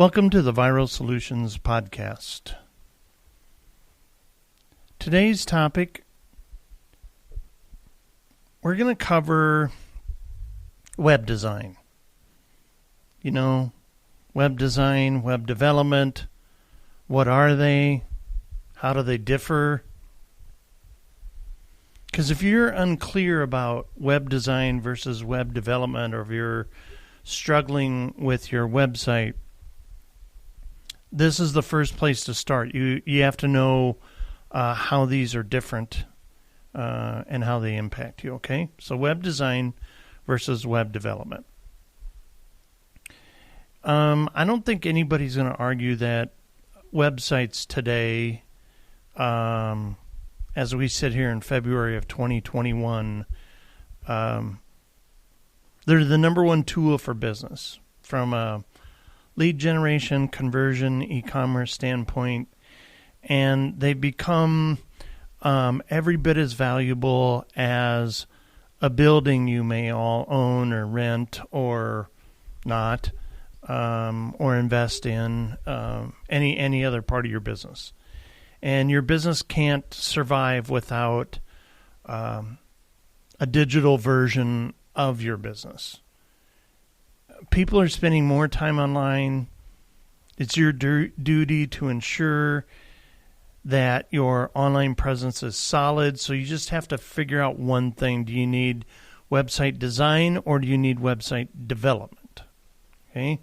Welcome to the Viral Solutions Podcast. Today's topic, we're going to cover web design. You know, web design, web development, what are they? How do they differ? Because if you're unclear about web design versus web development, or if you're struggling with your website, this is the first place to start. You have to know how these are different and how they impact you, okay? So web design versus web development. I don't think anybody's going to argue that websites today, as we sit here in February of 2021, they're the number one tool for business from a lead generation, conversion, e-commerce standpoint, and they become every bit as valuable as a building you may all own or rent or not, or invest in, any other part of your business. And your business can't survive without a digital version of your business. People are spending more time online. It's your duty to ensure that your online presence is solid. So you just have to figure out one thing. Do you need website design or do you need website development? Okay.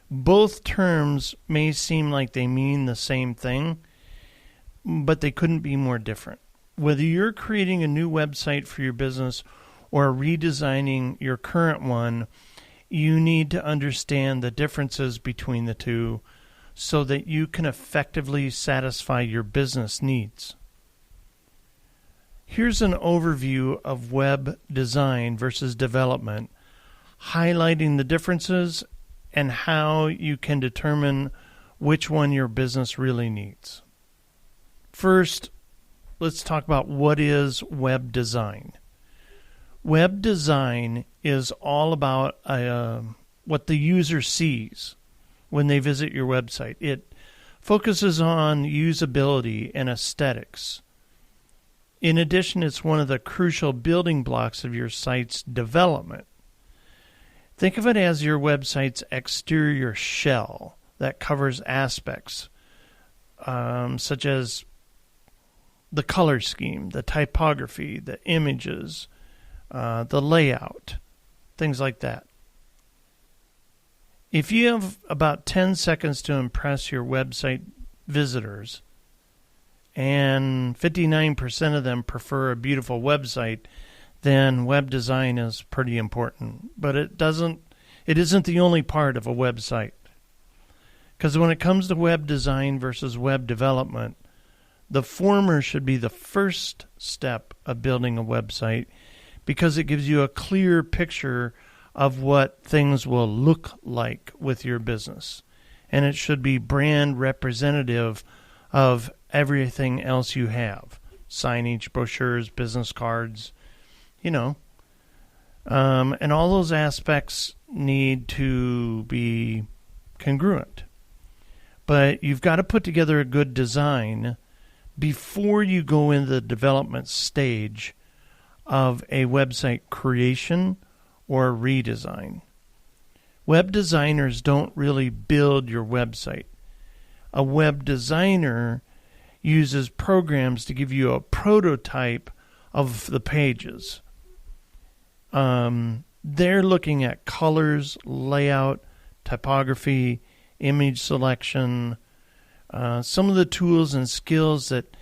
Both terms may seem like they mean the same thing, but they couldn't be more different. Whether you're creating a new website for your business or redesigning your current one, you need to understand the differences between the two so that you can effectively satisfy your business needs. Here's an overview of web design versus development, highlighting the differences and how you can determine which one your business really needs. First, let's talk about what is web design. Web design is all about what the user sees when they visit your website. It focuses on usability and aesthetics. In addition, it's one of the crucial building blocks of your site's development. Think of it as your website's exterior shell that covers aspects such as the color scheme, the typography, the images, the layout, things like that. If you have about 10 seconds to impress your website visitors, and 59% of them prefer a beautiful website, then web design is pretty important. But it isn't the only part of a website. Because when it comes to web design versus web development, the former should be the first step of building a website, because it gives you a clear picture of what things will look like with your business. And it should be brand representative of everything else you have. Signage, brochures, business cards, and all those aspects need to be congruent. But you've got to put together a good design before you go into the development stage of a website creation or redesign. Web designers don't really build your website. A web designer uses programs to give you a prototype of the pages. They're looking at colors, layout, typography, image selection, some of the tools and skills that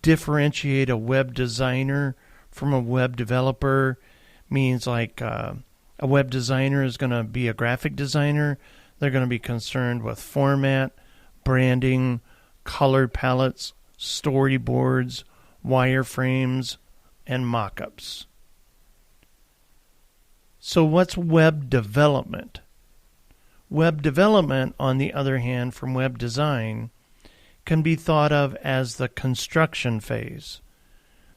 differentiate a web designer from a web developer means like a web designer is going to be a graphic designer. They're going to be concerned with format, branding, color palettes, storyboards, wireframes, and mock-ups. So what's web development? Web development, on the other hand, from web design, can be thought of as the construction phase.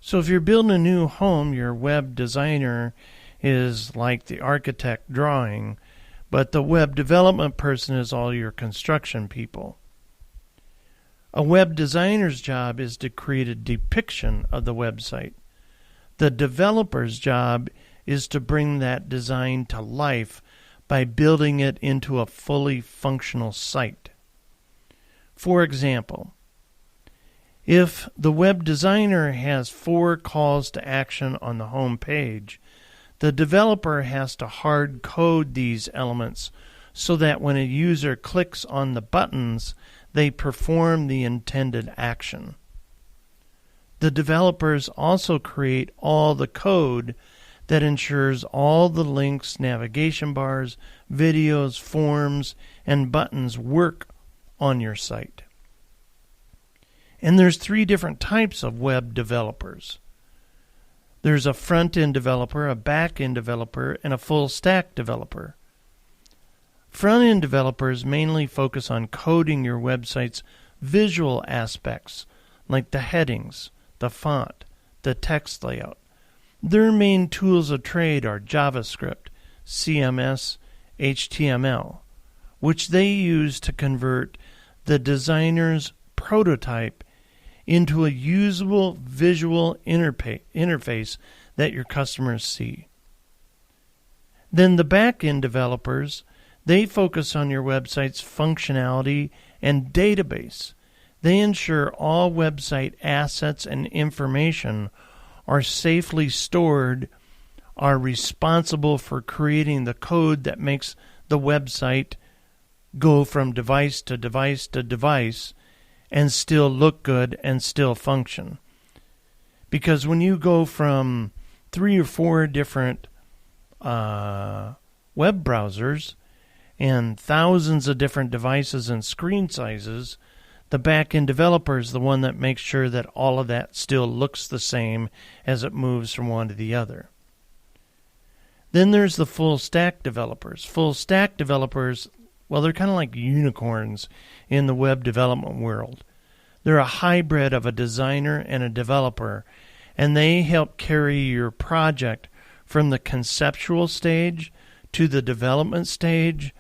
So if you're building a new home, your web designer is like the architect drawing, but the web development person is all your construction people. A web designer's job is to create a depiction of the website. The developer's job is to bring that design to life by building it into a fully functional site. For example, if the web designer has 4 calls to action on the home page, the developer has to hard code these elements so that when a user clicks on the buttons, they perform the intended action. The developers also create all the code that ensures all the links, navigation bars, videos, forms, and buttons work on your site. And there's 3 different types of web developers. There's a front-end developer, a back-end developer, and a full-stack developer. Front-end developers mainly focus on coding your website's visual aspects, like the headings, the font, the text layout. Their main tools of trade are JavaScript, CMS, HTML, which they use to convert the designer's prototype into a usable visual interface that your customers see. Then the back-end developers, they focus on your website's functionality and database. They ensure all website assets and information are safely stored, are responsible for creating the code that makes the website go from device to device to device and still look good and still function. Because when you go from 3 or 4 different web browsers and thousands of different devices and screen sizes, the back-end developer is the one that makes sure that all of that still looks the same as it moves from one to the other. Then there's the full-stack developers. Full-stack developers, well, they're kind of like unicorns in the web development world. They're a hybrid of a designer and a developer, and they help carry your project from the conceptual stage to the development stage.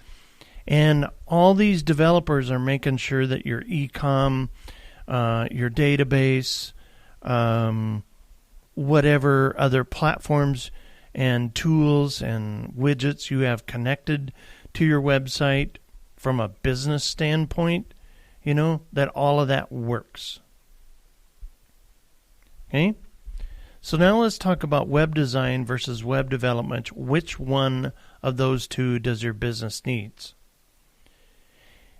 And all these developers are making sure that your e-com, your database, whatever other platforms and tools and widgets you have connected to your website from a business standpoint, that all of that works. Okay? So now let's talk about web design versus web development. Which one of those two does your business needs?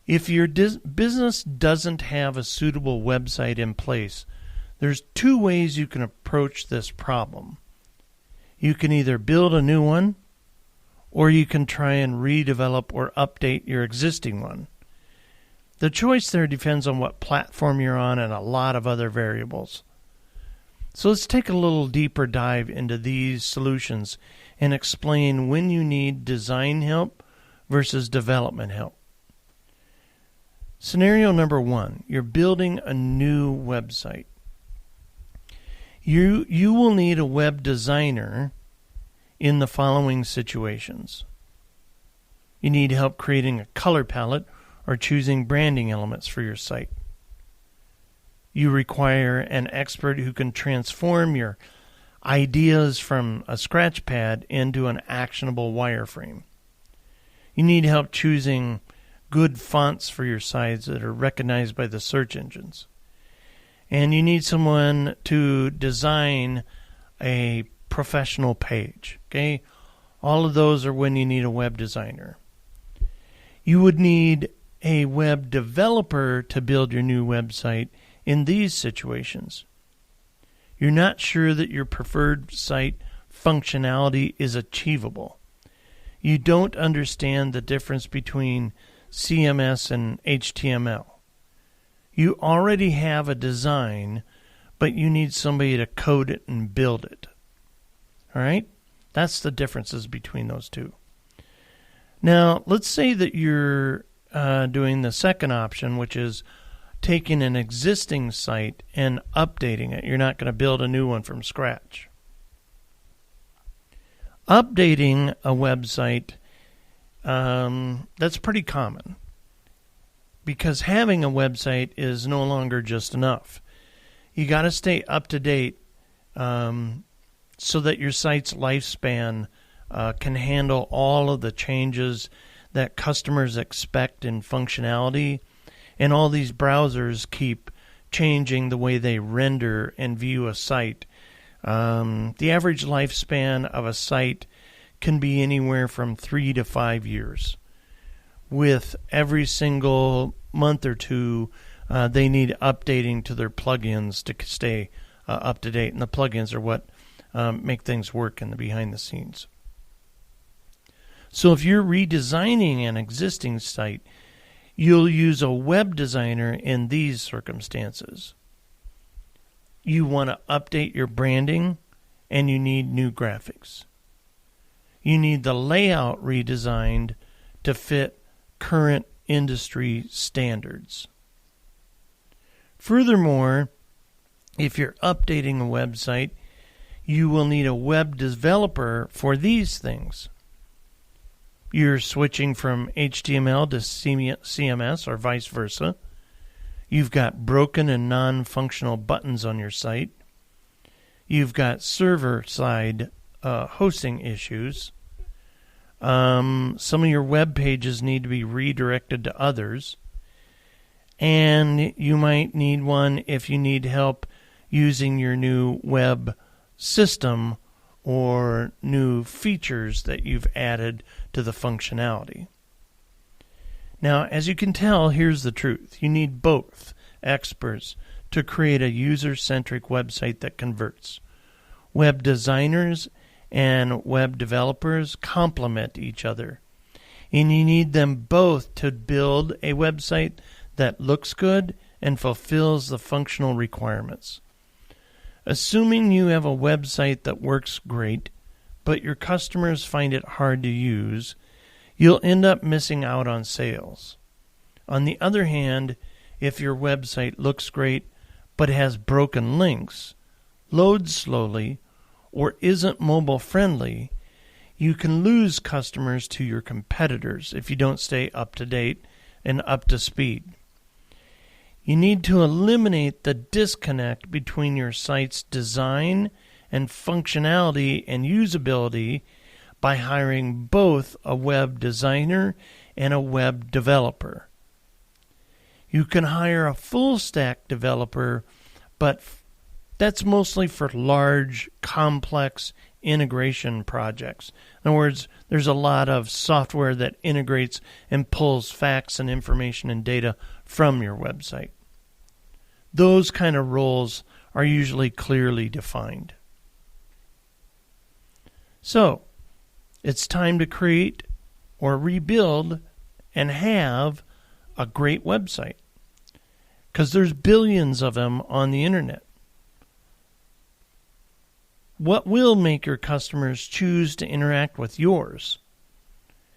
If your business doesn't have a suitable website in place, there's 2 ways you can approach this problem. You can either build a new one, or you can try and redevelop or update your existing one. The choice there depends on what platform you're on and a lot of other variables. So let's take a little deeper dive into these solutions and explain when you need design help versus development help. Scenario number 1, you're building a new website. You will need a web designer in the following situations. You need help creating a color palette or choosing branding elements for your site. You require an expert who can transform your ideas from a scratch pad into an actionable wireframe. You need help choosing good fonts for your sites that are recognized by the search engines. And you need someone to design a professional page. Okay? All of those are when you need a web designer. You would need a web developer to build your new website in these situations. You're not sure that your preferred site functionality is achievable. You don't understand the difference between CMS and HTML. You already have a design, but you need somebody to code it and build it. All right? That's the differences between those two. Now, let's say that you're doing the second option, which is taking an existing site and updating it. You're not going to build a new one from scratch. Updating a website that's pretty common, because having a website is no longer just enough. You got to stay up to date so that your site's lifespan can handle all of the changes that customers expect in functionality, and all these browsers keep changing the way they render and view a site. The average lifespan of a site can be anywhere from 3 to 5 years. With every single month or two, they need updating to their plugins to stay up to date, and the plugins are what make things work in the behind the scenes. So if you're redesigning an existing site, you'll use a web designer in these circumstances. You want to update your branding, and you need new graphics. You need the layout redesigned to fit current industry standards. Furthermore, if you're updating a website, you will need a web developer for these things. You're switching from HTML to CMS or vice versa. You've got broken and non-functional buttons on your site. You've got server-side hosting issues. Some of your web pages need to be redirected to others. And you might need one if you need help using your new web system or new features that you've added to the functionality. Now, as you can tell, here's the truth. You need both experts to create a user-centric website that converts. Web designers and web developers complement each other, and you need them both to build a website that looks good and fulfills the functional requirements. Assuming you have a website that works great, but your customers find it hard to use, you'll end up missing out on sales. On the other hand, if your website looks great but has broken links, loads slowly, or isn't mobile friendly, you can lose customers to your competitors if you don't stay up to date and up to speed. You need to eliminate the disconnect between your site's design and functionality and usability by hiring both a web designer and a web developer. You can hire a full-stack developer, but that's mostly for large, complex integration projects. In other words, there's a lot of software that integrates and pulls facts and information and data from your website. Those kind of roles are usually clearly defined. So, it's time to create or rebuild and have a great website, because there's billions of them on the internet. What will make your customers choose to interact with yours?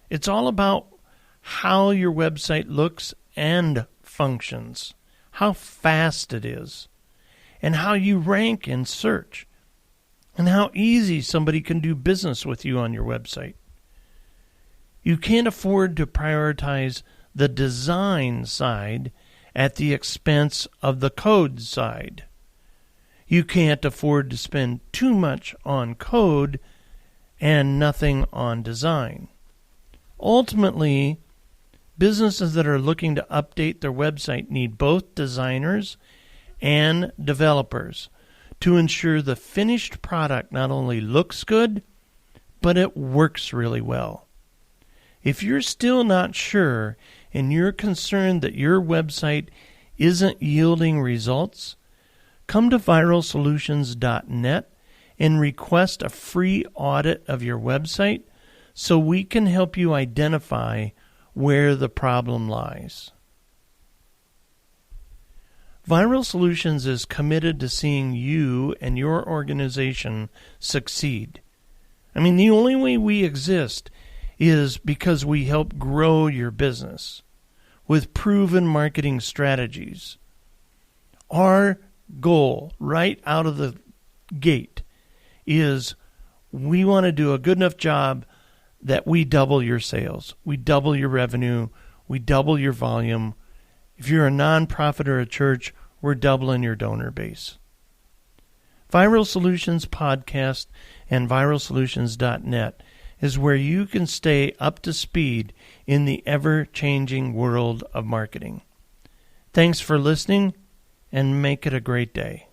It's all about how your website looks and functions, how fast it is, and how you rank in search, and how easy somebody can do business with you on your website. You can't afford to prioritize the design side at the expense of the code side. You can't afford to spend too much on code and nothing on design. Ultimately, businesses that are looking to update their website need both designers and developers to ensure the finished product not only looks good, but it works really well. If you're still not sure and you're concerned that your website isn't yielding results, come to viralsolutions.net and request a free audit of your website so we can help you identify where the problem lies. Viral Solutions is committed to seeing you and your organization succeed. I mean, the only way we exist is because we help grow your business with proven marketing strategies. Our goal right out of the gate is we want to do a good enough job that we double your sales, we double your revenue, we double your volume. If you're a nonprofit or a church, we're doubling your donor base. Viral Solutions Podcast and viralsolutions.net is where you can stay up to speed in the ever-changing world of marketing. Thanks for listening, and make it a great day.